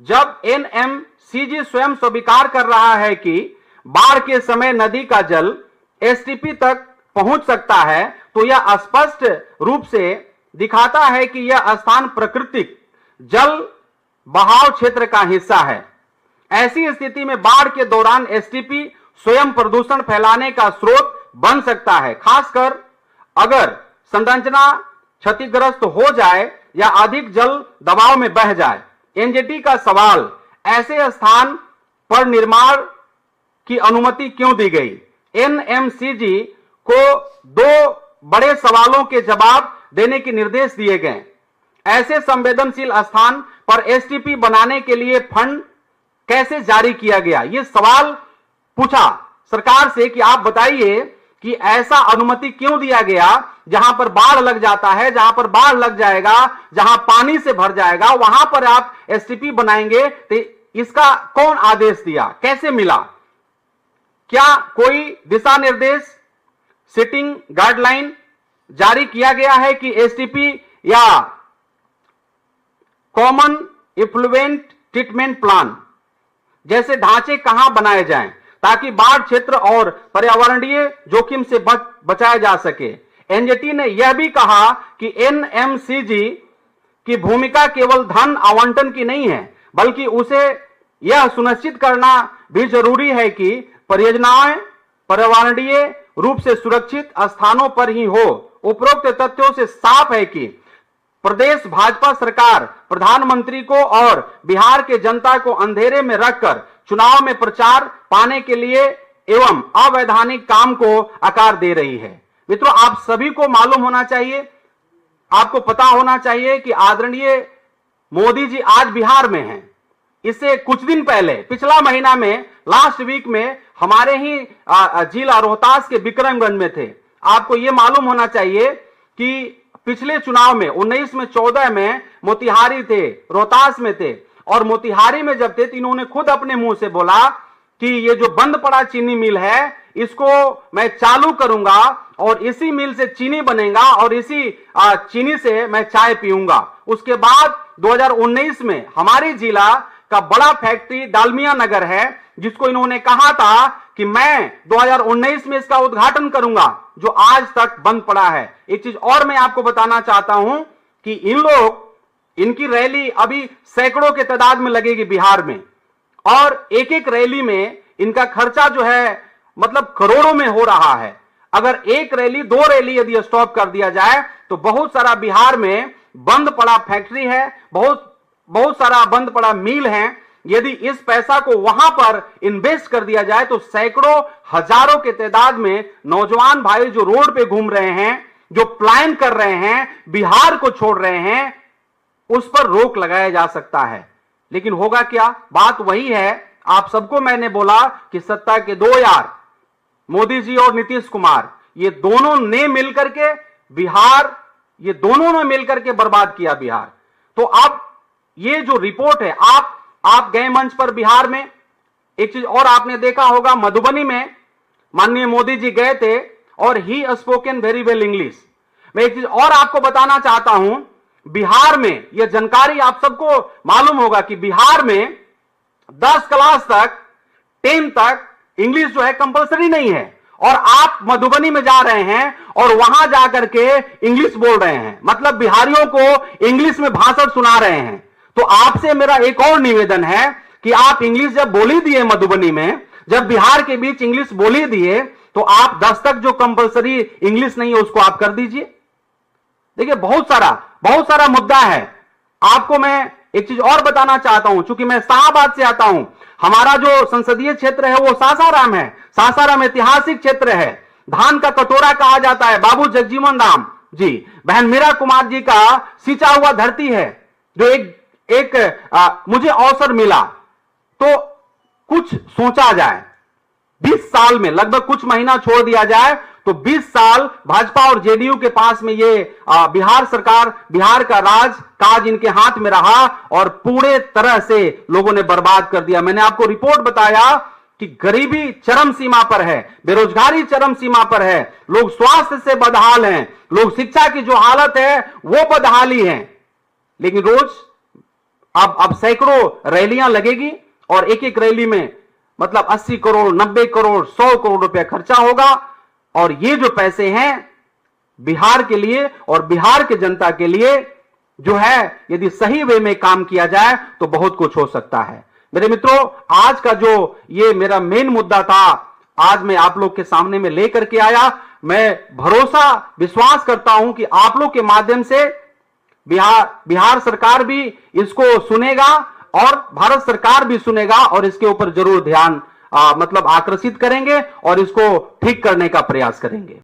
जब एनएमसीजी स्वयं स्वीकार कर रहा है कि बाढ़ के समय नदी का जल एसटीपी तक पहुंच सकता है, तो यह स्पष्ट रूप से दिखाता है कि यह स्थान प्राकृतिक जल बहाव क्षेत्र का हिस्सा है। ऐसी स्थिति में बाढ़ के दौरान एसटीपी स्वयं प्रदूषण फैलाने का स्रोत बन सकता है, खासकर अगर संरचना क्षतिग्रस्त हो जाए या अधिक जल दबाव में बह जाए। एनजीटी का सवाल, ऐसे स्थान पर निर्माण की अनुमति क्यों दी गई? एनएमसीजी को दो बड़े सवालों के जवाब देने के निर्देश दिए गए। ऐसे संवेदनशील स्थान पर एसटीपी बनाने के लिए फंड कैसे जारी किया गया? यह सवाल पूछा सरकार से कि आप बताइए कि ऐसा अनुमति क्यों दिया गया, जहां पर बाढ़ लग जाता है, जहां पर बाढ़ लग जाएगा, जहां पानी से भर जाएगा, वहां पर आप एसटीपी बनाएंगे, तो इसका कौन आदेश दिया, कैसे मिला? क्या कोई दिशा निर्देश, सिटिंग गाइडलाइन जारी किया गया है कि एसटीपी या कॉमन इफ्लुएंट ट्रीटमेंट प्लान जैसे ढांचे कहां बनाए जाएं ताकि बाढ़ क्षेत्र और पर्यावरणीय जोखिम से बचाया जा सके? एनजीटी ने यह भी कहा कि एनएमसीजी की भूमिका केवल धन आवंटन की नहीं है, बल्कि उसे यह सुनिश्चित करना भी जरूरी है कि परियोजनाएं पर्यावरणीय रूप से सुरक्षित स्थानों पर ही हो। उपरोक्त तथ्यों से साफ है कि प्रदेश भाजपा सरकार प्रधानमंत्री को और बिहार के जनता को अंधेरे में रखकर चुनाव में प्रचार पाने के लिए एवं अवैधानिक काम को आकार दे रही है। मित्रों, आप सभी को मालूम होना चाहिए, आपको पता होना चाहिए कि आदरणीय मोदी जी आज बिहार में हैं। इससे कुछ दिन पहले, पिछला महीना में, लास्ट वीक में हमारे ही जिला रोहतास के विक्रमगंज में थे। आपको यह मालूम होना चाहिए कि पिछले चुनाव में 19 में 14 में मोतिहारी थे, रोहतास में थे, और मोतिहारी में जब थे तो इन्होंने खुद अपने मुंह से बोला कि ये जो बंद पड़ा चीनी मिल है, इसको मैं चालू करूंगा और इसी मिल से चीनी बनेगा और इसी चीनी से मैं चाय पीऊंगा। उसके बाद 2019 में हमारे जिला का बड़ा फैक्ट्री डालमिया नगर है, जिसको इन्होंने कहा था कि मैं 2019 में इसका उद्घाटन करूंगा, जो आज तक बंद पड़ा है। एक चीज और मैं आपको बताना चाहता हूं कि इनकी रैली अभी सैकड़ों के तादाद में लगेगी बिहार में, और एक एक रैली में इनका खर्चा जो है मतलब करोड़ों में हो रहा है। अगर एक रैली, दो रैली यदि स्टॉप कर दिया जाए तो बहुत सारा बिहार में बंद पड़ा फैक्ट्री है, बहुत सारा बंद पड़ा मिल है। यदि इस पैसा को वहां पर इन्वेस्ट कर दिया जाए तो सैकड़ों हजारों के तादाद में नौजवान भाई जो रोड पे घूम रहे हैं, जो प्लान कर रहे हैं, बिहार को छोड़ रहे हैं, उस पर रोक लगाया जा सकता है। लेकिन होगा क्या? बात वही है, आप सबको मैंने बोला कि सत्ता के दो यार, मोदी जी और नीतीश कुमार, ये दोनों ने मिलकर के मिलकर के बर्बाद किया बिहार। तो अब ये जो रिपोर्ट है, आप गए मंच पर बिहार में। एक चीज और आपने देखा होगा, मधुबनी में माननीय मोदी जी गए थे और ही स्पोकन वेरी वेल इंग्लिश। मैं एक चीज और आपको बताना चाहता हूं, बिहार में यह जानकारी आप सबको मालूम होगा कि बिहार में 10 क्लास तक, 10 तक इंग्लिश जो है कंपलसरी नहीं है, और आप मधुबनी में जा रहे हैं और वहां जाकर के इंग्लिश बोल रहे हैं, मतलब बिहारियों को इंग्लिश में भाषण सुना रहे हैं। तो आपसे मेरा एक और निवेदन है कि आप इंग्लिश जब बोली दिए मधुबनी में, जब बिहार के बीच इंग्लिश बोली दिए, तो आप 10 तक जो कंपलसरी इंग्लिश नहीं है उसको आप कर दीजिए। देखिए, बहुत सारा मुद्दा है। आपको मैं एक चीज और बताना चाहता हूं, चूंकि मैं शाहबाद से आता हूं, हमारा जो संसदीय क्षेत्र है वो सासाराम है। सासाराम ऐतिहासिक क्षेत्र है, धान का कटोरा कहा जाता है। बाबू जगजीवन राम जी, बहन मीरा कुमार जी का सींचा हुआ धरती है। जो मुझे अवसर मिला तो कुछ सोचा जाए, 20 साल में लगभग कुछ महीना छोड़ दिया जाए तो 20 साल भाजपा और जेडीयू के पास में ये बिहार सरकार, बिहार का काज इनके हाथ में रहा और पूरे तरह से लोगों ने बर्बाद कर दिया। मैंने आपको रिपोर्ट बताया कि गरीबी चरम सीमा पर है, बेरोजगारी चरम सीमा पर है, लोग स्वास्थ्य से बदहाल हैं, लोग शिक्षा की जो हालत है वो बदहाली है। लेकिन रोज अब सैकड़ों रैलियां लगेगी और एक एक रैली में मतलब 80 करोड़, 90 करोड़, 100 करोड़ रुपया खर्चा होगा। और ये जो पैसे हैं बिहार के लिए और बिहार के जनता के लिए जो है, यदि सही वे में काम किया जाए तो बहुत कुछ हो सकता है। मेरे मित्रों, आज का जो ये मेरा मेन मुद्दा था, आज मैं आप लोग के सामने में लेकर के आया। मैं भरोसा विश्वास करता हूं कि आप लोग के माध्यम से बिहार सरकार भी इसको सुनेगा और भारत सरकार भी सुनेगा और इसके ऊपर जरूर ध्यान मतलब आकर्षित करेंगे और इसको ठीक करने का प्रयास करेंगे।